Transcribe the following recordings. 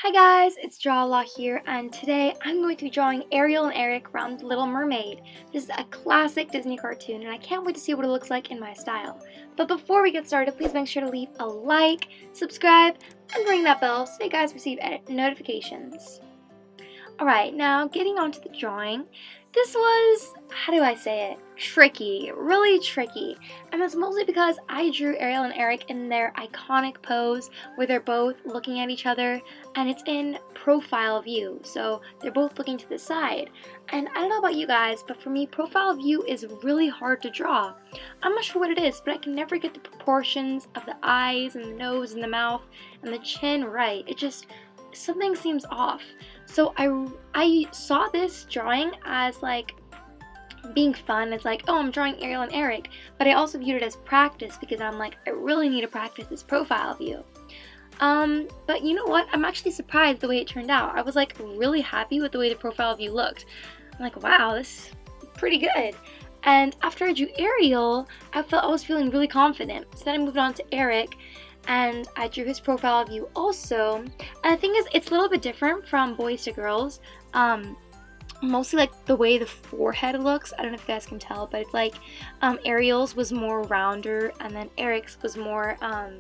Hi guys, it's Drawlaw here, and today I'm going to be drawing Ariel and Eric from Little Mermaid. This is a classic Disney cartoon, and I can't wait to see what it looks like in my style. But before we get started, please make sure to leave a like, subscribe, and ring that bell so you guys receive notifications. Alright, now getting on to the drawing. This was, how do I say it? Tricky, really tricky. And that's mostly because I drew Ariel and Eric in their iconic pose where they're both looking at each other, and it's in profile view, so they're both looking to the side. And I don't know about you guys, but for me, profile view is really hard to draw. I'm not sure what it is, but I can never get the proportions of the eyes and the nose and the mouth and the chin right. It just, something seems off. So I saw this drawing as like being fun. It's like, oh, I'm drawing Ariel and Eric, but I also viewed it as practice because I'm like, I really need to practice this profile view. But you know what? I'm actually surprised the way it turned out. I was like really happy with the way the profile view looked. I'm like, wow, this is pretty good. And after I drew Ariel, I was feeling really confident. So then I moved on to Eric, and I drew his profile view also. And the thing is, it's a little bit different from boys to girls. Mostly like the way the forehead looks. I don't know if you guys can tell, but it's like Ariel's was more rounder, and then Eric's was more, I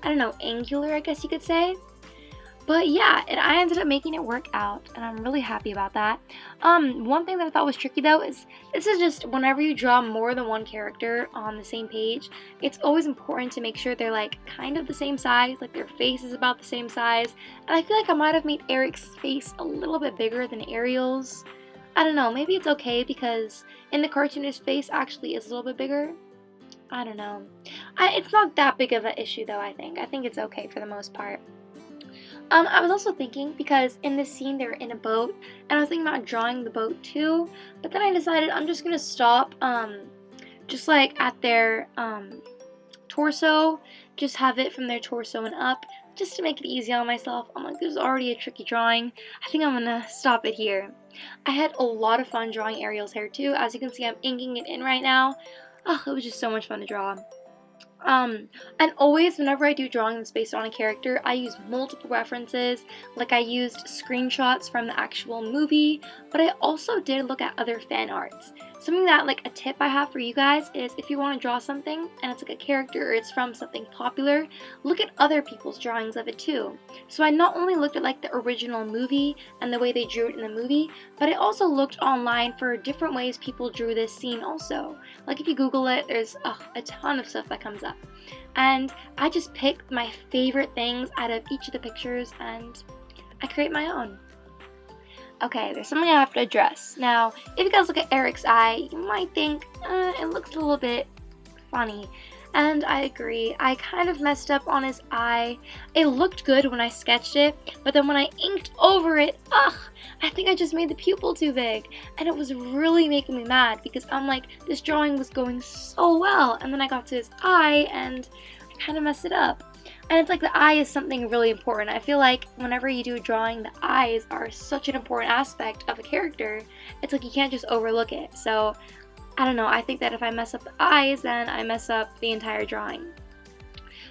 don't know, angular, I guess you could say. But yeah, I ended up making it work out, and I'm really happy about that. One thing that I thought was tricky though is this is just whenever you draw more than one character on the same page, it's always important to make sure they're like kind of the same size, like their face is about the same size. And I feel like I might have made Eric's face a little bit bigger than Ariel's. I don't know, maybe it's okay because in the cartoon his face actually is a little bit bigger. I don't know. It's not that big of an issue though, I think. I think it's okay for the most part. I was also thinking, because in this scene they're in a boat, and I was thinking about drawing the boat too, but then I decided I'm just gonna stop, just like at their torso, just have it from their torso and up, just to make it easy on myself. I'm like, this is already a tricky drawing. I think I'm gonna stop it here. I had a lot of fun drawing Ariel's hair too. As you can see, I'm inking it in right now. Oh, it was just so much fun to draw. And always whenever I do drawings based on a character, I use multiple references. Like I used screenshots from the actual movie, but I also did look at other fan arts. Something that, like, a tip I have for you guys is if you want to draw something and it's like a character or it's from something popular, look at other people's drawings of it too. So I not only looked at like the original movie and the way they drew it in the movie, but I also looked online for different ways people drew this scene also. Like if you Google it, there's a ton of stuff that comes up. And I just pick my favorite things out of each of the pictures and I create my own. Okay, there's something I have to address. Now, if you guys look at Eric's eye, you might think, it looks a little bit funny. And I agree, I kind of messed up on his eye. It looked good when I sketched it, but then when I inked over it, I think I just made the pupil too big. And it was really making me mad because I'm like, this drawing was going so well. And then I got to his eye and I kind of messed it up. And it's like the eye is something really important. I feel like whenever you do a drawing, the eyes are such an important aspect of a character. It's like you can't just overlook it. So, I don't know, I think that if I mess up the eyes, then I mess up the entire drawing.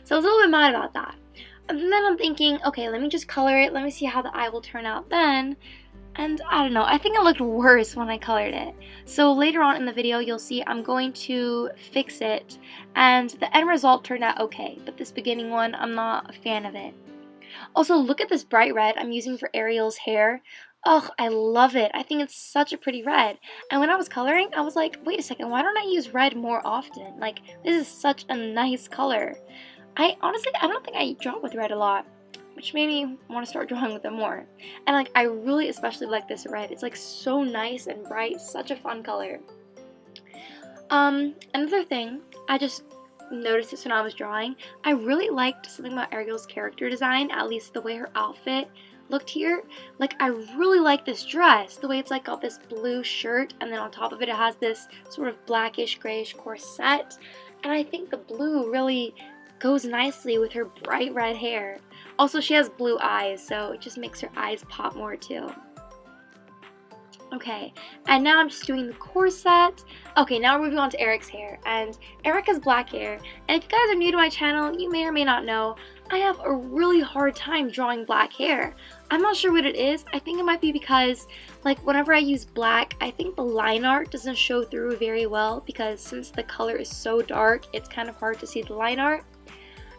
So I was a little bit mad about that. And then I'm thinking, okay, let me just color it. Let me see how the eye will turn out then. And I don't know, I think it looked worse when I colored it. So later on in the video, you'll see I'm going to fix it. And the end result turned out okay, but this beginning one, I'm not a fan of it. Also, look at this bright red I'm using for Ariel's hair. Oh, I love it. I think it's such a pretty red. And when I was coloring, I was like, wait a second, why don't I use red more often? Like, this is such a nice color. Honestly, I don't think I draw with red a lot, which made me want to start drawing with it more. And like, I really especially like this red. It's like so nice and bright, such a fun color. Another thing, I just noticed this when I was drawing. I really liked something about Ariel's character design, at least the way her outfit looked here. Like, I really like this dress, the way it's like got this blue shirt, and then on top of it, it has this sort of blackish grayish corset. And I think the blue really goes nicely with her bright red hair. Also, she has blue eyes, so it just makes her eyes pop more too. Okay, and now I'm just doing the corset. Okay, now we're moving on to Eric's hair, and Eric has black hair, and if you guys are new to my channel, you may or may not know, I have a really hard time drawing black hair. I'm not sure what it is. I think it might be because, like, whenever I use black, I think the line art doesn't show through very well because since the color is so dark, it's kind of hard to see the line art.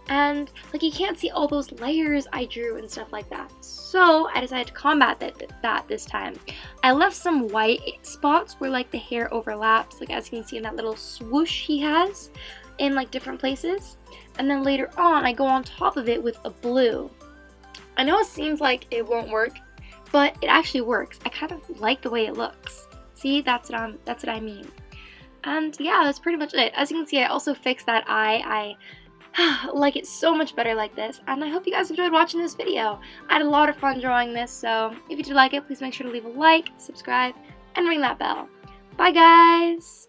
And, like, you can't see all those layers I drew and stuff like that. So, I decided to combat that this time. I left some white spots where, like, the hair overlaps, like, as you can see in that little swoosh he has in, like, different places. And then later on, I go on top of it with a blue. I know it seems like it won't work, but it actually works. I kind of like the way it looks. See, that's what I mean. And yeah, that's pretty much it. As you can see, I also fixed that eye. I like it so much better like this, and I hope you guys enjoyed watching this video. I had a lot of fun drawing this, so if you did like it, please make sure to leave a like, subscribe, and ring that bell. Bye, guys!